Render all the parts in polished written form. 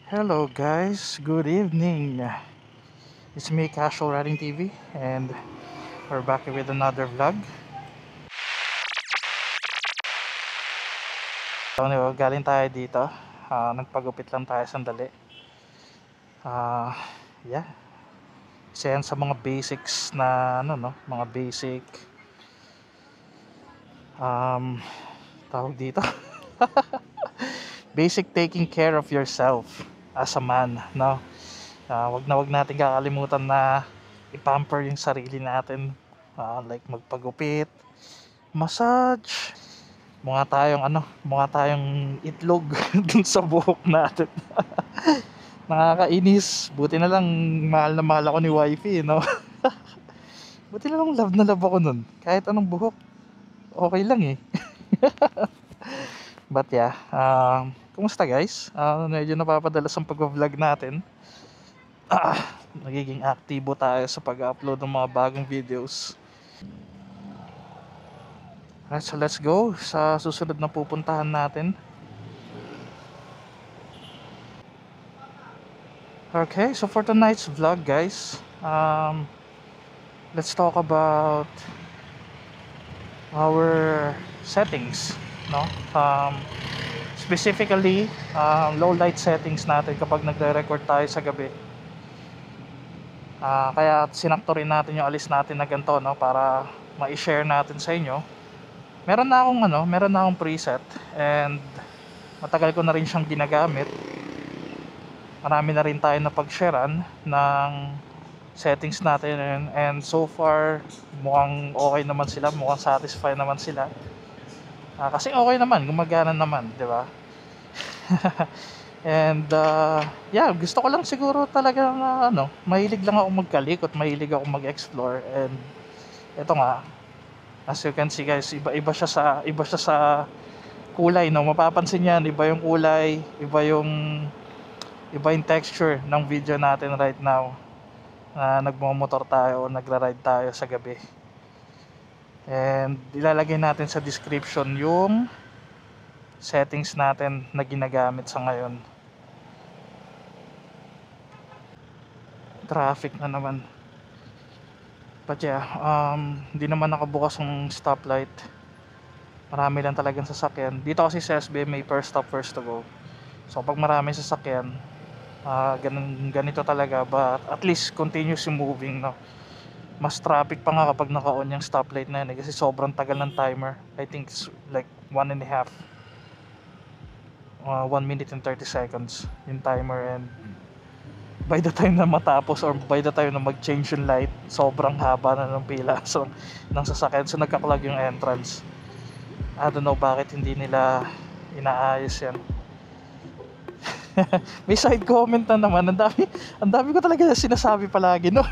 Hello guys, good evening. It's me, Casual Riding TV, and we're back with another vlog. So, galing tayo dito. Nagpagupit lang tayo sandali. Ah, yeah. Isa yan sa mga basics na mga basic um tawag dito. Basic taking care of yourself as a man, no? Wag natin kakalimutan na i-pamper yung sarili natin, like magpagupit, massage, mukha tayong itlog dun sa buhok natin. Nakakainis. Buti na lang mahal na mahal ako ni wifey, no? Buti na lang love na love ako nun. Kahit anong buhok, okay lang eh. But yeah, kumusta guys? Medyo napapadalas ang pag-vlog natin. Nagiging aktibo tayo sa pag-upload ng mga bagong videos. Alright, so let's go sa susunod na pupuntahan natin. Okay, so for tonight's vlog guys, let's talk about our settings, no? Specifically, low light settings natin kapag nagre-record tayo sa gabi. Kaya sinakto rin natin yung alis natin na ganito, no, para ma-share natin sa inyo. Meron na akong preset, and matagal ko na rin siyang ginagamit. Marami na rin tayo na pag-sharean ng settings natin, and so far mukhang okay naman sila, mukhang satisfied naman sila. Kasi okay naman, gumagana naman, di ba? And yeah, gusto ko lang siguro talaga na mahilig lang ako magkalikot, mahilig ako mag-explore, and ito nga, as you can see guys, iba siya sa kulay, no? Mapapansin niyan, iba yung kulay, iba yung texture ng video natin right now. Nagmo-motor tayo o nagra-ride tayo sa gabi. And ilalagay natin sa description yung settings natin na ginagamit sa ngayon. Traffic na naman. But yeah, hindi naman nakabukas ng stoplight. Marami lang talagang sasakyan. Dito kasi sa SB may first stop first to go. So pag marami sasakyan, ganito talaga, but at least continuous moving, no? Mas traffic pa nga kapag naka-on yung stoplight na yun, kasi sobrang tagal ng timer. I think it's like 1 minute and 30 seconds yung timer, and by the time na matapos or by the time na mag-change yung light, sobrang haba na ng pila ng sasakyan. So nagka-clog yung entrance. I don't know bakit hindi nila inaayos yan. May side comment na naman. Ang dami ko talaga sinasabi palagi, no?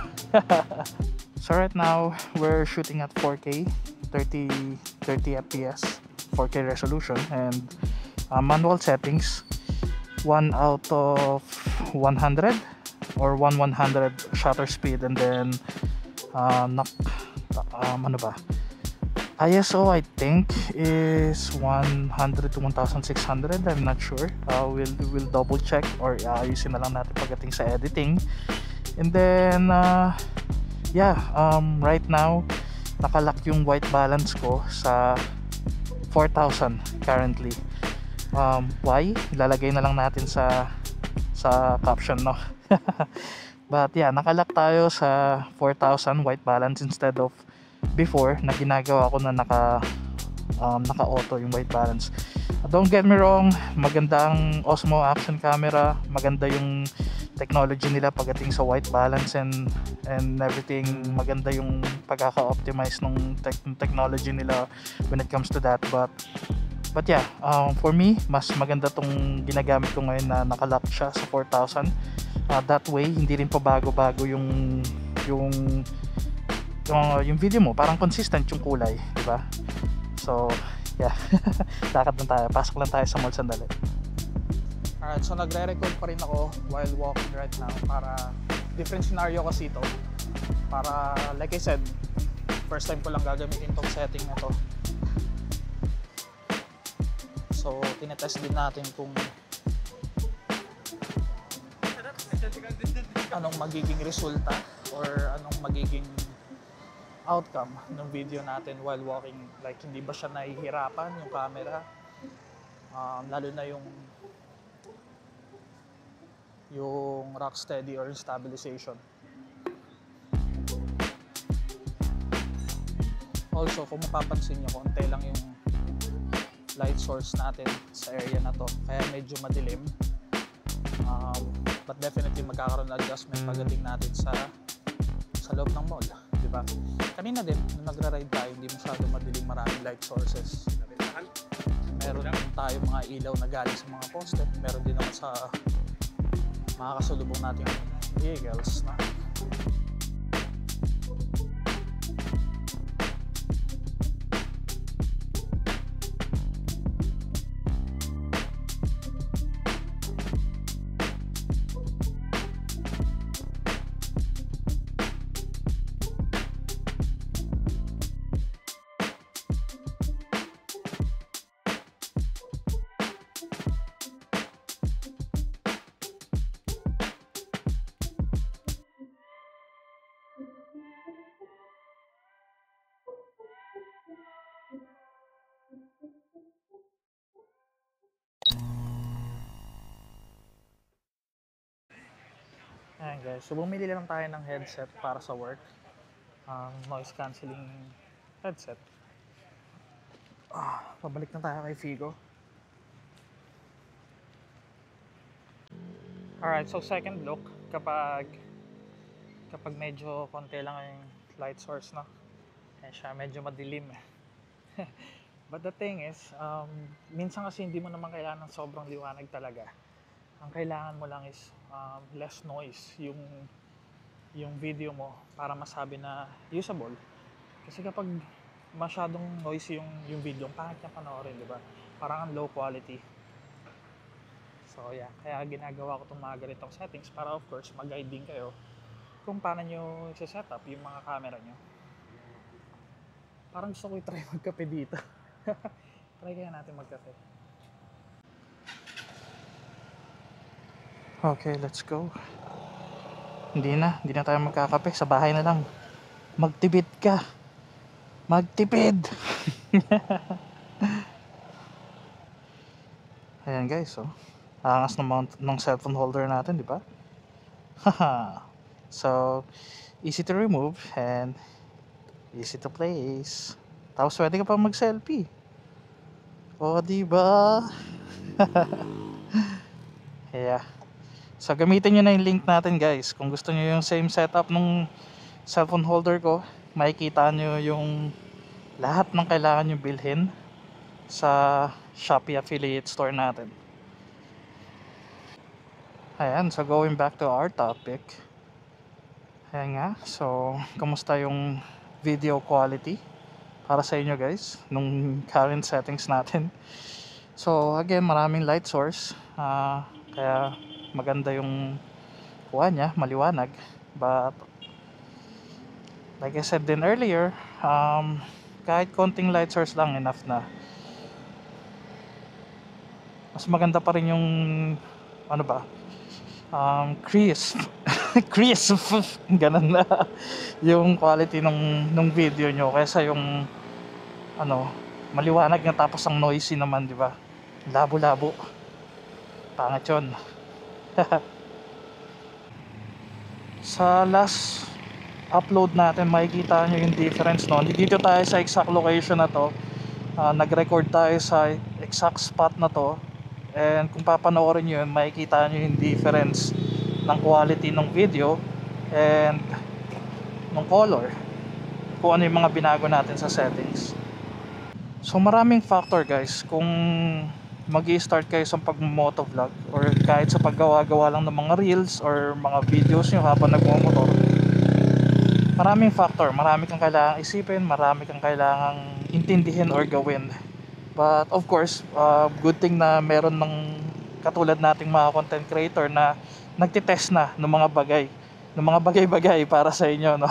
So right now, we're shooting at 4K, 30 FPS, 4K resolution, and manual settings, 1 out of 100 or 1/100 shutter speed, and then ISO I think is 100 to 1600. I'm not sure. We'll double check, or ayusin na lang natin pagdating sa editing. And then right now nakalock yung white balance ko sa 4000 currently. Why? Ilalagay na lang natin sa caption, no? But yeah, nakalock tayo sa 4000 white balance instead of before na ginagawa ko na naka-auto yung white balance. Don't get me wrong, maganda ang Osmo action camera, maganda yung technology nila pagdating sa white balance and everything. Maganda yung pagkaka-optimize ng technology nila when it comes to that, but yeah, for me mas maganda tong ginagamit ko ngayon na nakalock siya sa 4000. That way hindi rin pa bago-bago yung video mo, parang consistent yung kulay, di ba? So yeah. Lakad lang tayo, pasok lang tayo sa mall sandali. Alright, so nagre-record pa rin ako while walking right now, para different scenario kasi ito. Para like I said, first time ko lang gagamitin tong setting na to. So tinetest din natin kung anong magiging resulta or anong magiging outcome ng video natin while walking. Like, hindi ba siya nahihirapan yung camera, lalo na yung rock steady or stabilization. Also, kung mapapansin nyo, konti lang yung light source natin sa area na to, kaya medyo madilim. But definitely magkakaroon ng adjustment pagdating natin sa loob ng mall, di ba? Kanina din, nung nagra-ride tayo, hindi masyado madilim, maraming light sources. Meron tayo mga ilaw na galing sa mga poste, meron din naman sa mga kasulubong nating vehicles na ayan guys, so bumili lang tayo ng headset para sa work, noise cancelling headset. Pabalik na tayo kay Figo. Alright, so second look, kapag medyo konti lang yung light source, no? Kaya siya medyo madilim. But the thing is, minsan kasi hindi mo naman kailangan ng sobrang liwanag talaga. Ang kailangan mo lang is less noise yung video mo para masabi na usable. Kasi kapag masyadong noisy yung video, pangit niya panoorin, di ba? Parang ang low quality. So yeah, kaya ginagawa ko itong mga ganitong settings para of course mag-guide din kayo kung paano nyo i-set up yung mga camera nyo. Parang gusto ko i-try magkape dito. Try kaya natin magkape. Okay, let's go. Hindi na tayo magkakape. Sa bahay na lang. Magtipid ka. Magtipid! Ayan guys, oh. Angas ng mount ng cellphone holder natin, di ba? So, easy to remove and easy to place. Tapos pwede ka pa mag-selfie. O, di ba? Yeah. So, gamitin nyo na yung link natin guys. Kung gusto nyo yung same setup ng cellphone holder ko, makikita nyo yung lahat ng kailangan nyo bilhin sa Shopee affiliate store natin. Ayan, so going back to our topic. Ayan nga, so kamusta yung video quality para sa inyo guys nung current settings natin. So again, maraming light source, kaya maganda yung kuha niya, maliwanag. But like I said din earlier, kahit konting light source lang, enough na. Mas maganda pa rin yung ano ba, crisp crisp ganun na yung quality nung video nyo kaysa yung ano, maliwanag na tapos ang noisy naman, di ba? Labo-labo, pangit yun. Sa last upload natin makikita nyo yung difference, no? Dito tayo sa exact location na to, nag-record tayo sa exact spot na to, and kung papanoorin nyo yun, makikita nyo yung difference ng quality ng video and ng color, kung ano yung mga binago natin sa settings. So maraming factor guys kung mag-i-start kayo sa pag-motovlog or kahit sa paggawa-gawa lang ng mga reels or mga videos nyo habang nagmumotor. Maraming factor, marami kang kailangang isipin, marami kang kailangang intindihin or gawin. But of course, good thing na meron ng katulad nating mga content creator na nagtitest na ng mga bagay-bagay para sa inyo, no?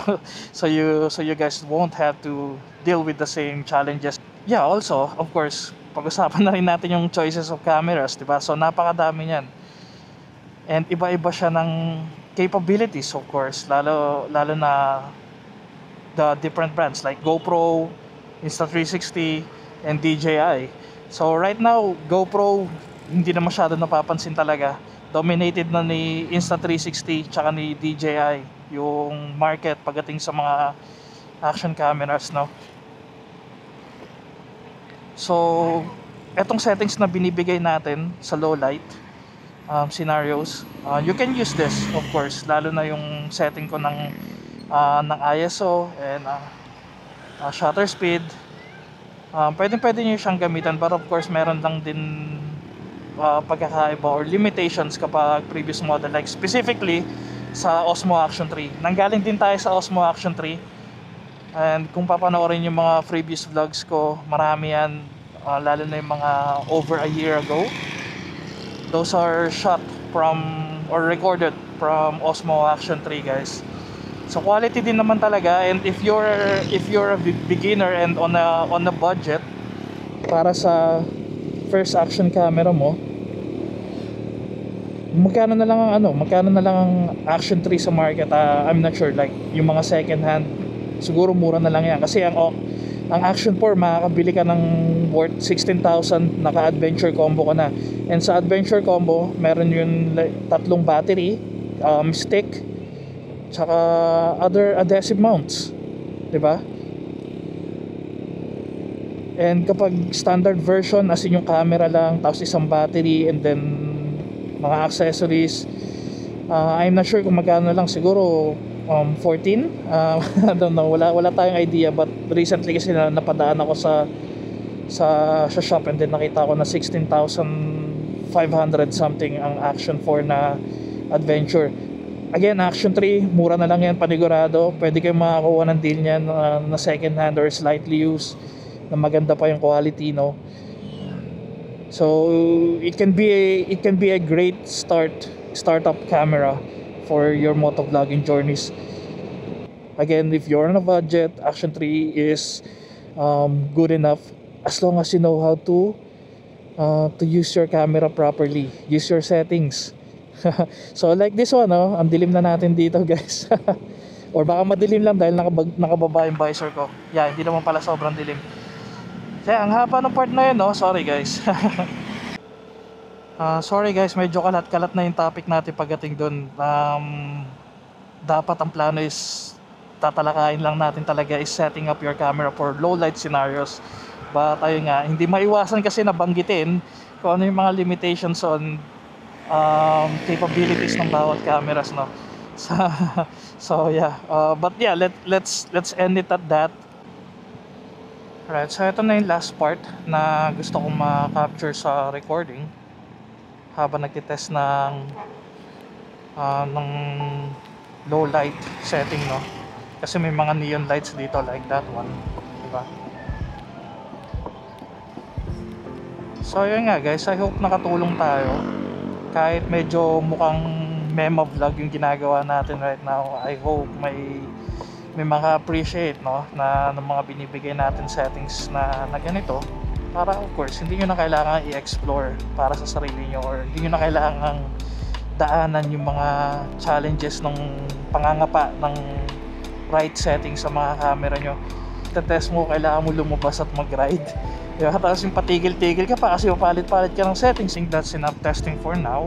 So you guys won't have to deal with the same challenges. Yeah, also, of course, pag-usapan na rin natin yung choices of cameras, diba? So napakadami niyan. And iba-iba siya ng capabilities, of course, lalo na the different brands like GoPro, Insta360, and DJI. So right now, GoPro hindi na masyado napapansin talaga. Dominated na ni Insta360 tsaka ni DJI yung market pagdating sa mga action cameras, no? So etong settings na binibigay natin sa low light scenarios, you can use this, of course, lalo na yung setting ko ng ISO and shutter speed. Pwede nyo siyang gamitan, but of course meron lang din pagkakaiba or limitations kapag previous model, like specifically sa Osmo Action 3. Nanggaling din tayo sa Osmo Action 3, and kung papanoorin yung mga previous vlogs ko, marami yan, lalo na yung mga over a year ago. Those are shot from or recorded from Osmo Action 3, guys. So quality din naman talaga, and if you're a beginner and on a budget para sa first action camera mo, magkano na lang ang Action 3 sa market? I'm not sure, like yung mga second hand, siguro mura na lang yan, kasi ang Action 4 makakabili ka ng worth 16,000, naka-adventure combo ka na. And sa adventure combo, meron yung tatlong battery, stick, tsaka other adhesive mounts, di ba? And kapag standard version, as in yung camera lang, tapos isang battery, and then mga accessories, I'm not sure kung magkano lang, siguro 14. I don't know, wala tayong idea, but recently kasi napadaan ako sa shop, and then nakita ko na 16,500 something ang Action 4 na adventure. Again, Action 3, mura na lang yan, panigurado. Pwede kayong makakuha ng deal niyan na second hand or slightly used, na maganda pa yung quality, no? So it can be a great startup camera for your motovlogging journeys. Again, if you're on a budget, Action 3 is good enough, as long as you know how to use your camera properly, use your settings. So like this one, ang dilim na natin dito, guys. Or baka madilim lang dahil nakababa yung visor ko. Yeah, hindi naman pala sobrang dilim. Kaya ang haba ng part na yun, sorry guys. Sorry guys, medyo kalat-kalat na yung topic natin pagdating dun. Dapat ang plano is tatalakayin lang natin talaga is setting up your camera for low light scenarios. But ayun nga, hindi maiwasan kasi nabanggitin kung ano yung mga limitations on capabilities ng bawat cameras, no? So yeah, but yeah, let's end it at that. Right, so ito na yung last part na gusto kong ma-capture sa recording habang nagtitest ng low light setting, no? Kasi may mga neon lights dito like that one, diba? So yun nga guys, I hope nakatulong tayo. Kahit medyo mukhang memo vlog yung ginagawa natin right now, I hope may maka-appreciate, no, na ng mga binibigay natin settings na ganito, para of course hindi nyo na kailangan i-explore para sa sarili nyo, or hindi nyo na kailangan daanan yung mga challenges ng pangangapa ng right setting sa mga camera nyo. Test mo, kailangan mo lumabas at mag-ride, diba? Tapos yung patigil-tigil ka pa kasi palit-palit ka ng settings. I think that's enough testing for now.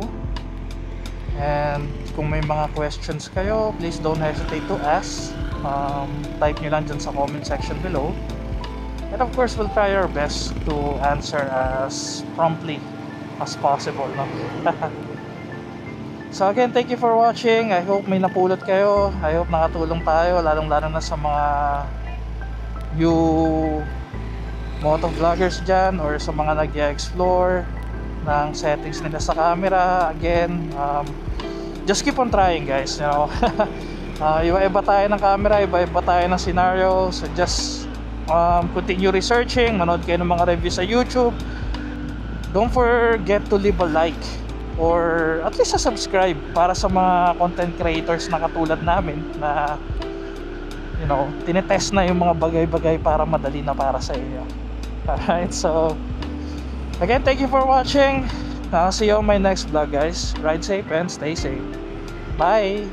And kung may mga questions kayo, please don't hesitate to ask. Type nyo lang dyan sa comment section below, and of course we'll try our best to answer as promptly as possible, no? So again, thank you for watching. I hope may napulot kayo. I hope nakatulong tayo, lalong-lalo na sa mga new motovloggers dyan, or sa mga nag-explore ng settings nila sa camera. Again, just keep on trying, guys, you know. Iba-iba tayo ng camera, iba-iba tayo ng scenario. So just continue researching, manood kayo ng mga reviews sa YouTube. Don't forget to leave a like or at least a subscribe para sa mga content creators na katulad namin na, you know, tinetest na yung mga bagay-bagay para madali na para sa inyo. Alright, so again, thank you for watching. See you on my next vlog, guys. Ride safe and stay safe. Bye!